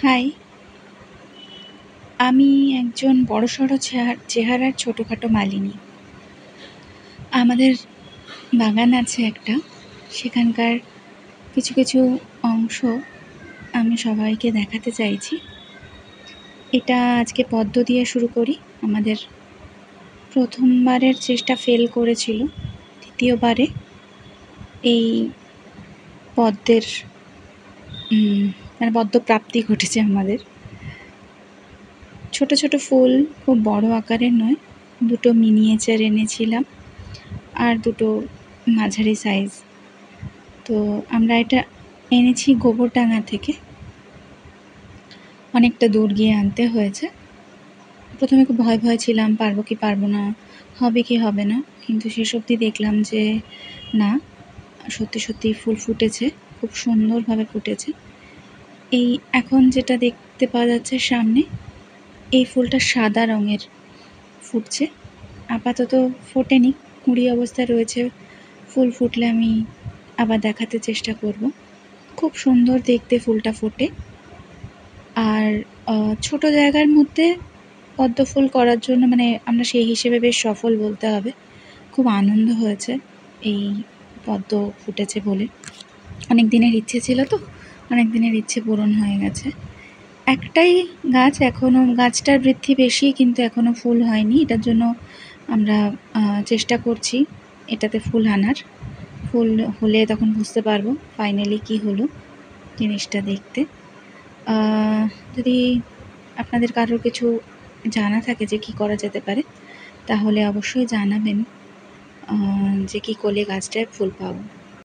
High, আমি একজন বড়সড় চেহারার ছোটোখাটো মালিনী। আমাদের বাগান আছে একটা, সেখানকার কিছু কিছু অংশ আমি সবাইকে দেখাতে চাইছি। এটা আজকে পদ্ম দিয়ে শুরু করি। আমাদের প্রথমবারের চেষ্টা ফেল করেছিল, দ্বিতীয়বারে এই পদ্মের পদ্ম প্রাপ্তি ঘটেছে আমাদের। ছোট ছোট ফুল, খুব বড় আকারের নয়, দুটো মিনিয়েচার এনেছিলাম আর দুটো মাঝারি সাইজ। তো আমরা এটা এনেছি গোবরডাঙ্গা থেকে, অনেকটা দূর গিয়ে আনতে হয়েছে। প্রথমে খুব ভয় ছিলাম, পারবো কি পারবো না, হবে কি হবে না, কিন্তু শেষ অবধি দেখলাম যে না, সত্যি সত্যি ফুল ফুটেছে, খুব সুন্দরভাবে ফুটেছে। এই এখন যেটা দেখতে পাওয়া যাচ্ছে সামনে, এই ফুলটা সাদা রঙের ফুটছে, আপাতত ফোটেনি, কুঁড়ি অবস্থায় রয়েছে। ফুল ফুটলে আমি আবার দেখাতে চেষ্টা করব। খুব সুন্দর দেখতে ফুলটা ফোটে। আর ছোট জায়গার মধ্যে পদ্ম ফুল করার জন্য আমরা সেই হিসেবে বেশ সফল বলতে হবে। খুব আনন্দ হয়েছে এই পদ্ম ফুটেছে বলে। অনেক দিনের ইচ্ছে ছিল, তো অনেক দিনের ইচ্ছে পূরণ হয়ে গেছে। একটাই গাছ, এখনও গাছটার বৃদ্ধি বেশি, কিন্তু এখনও ফুল হয়নি। এটার জন্য আমরা চেষ্টা করছি এটাতে ফুল আনার। ফুল হলে তখন বুঝতে পারবো ফাইনালি কি হলো জিনিসটা দেখতে। যদি আপনাদের কারোর কিছু জানা থাকে যে কি করা যেতে পারে, তাহলে অবশ্যই জানাবেন যে কি করলে গাছটায় ফুল পাবো।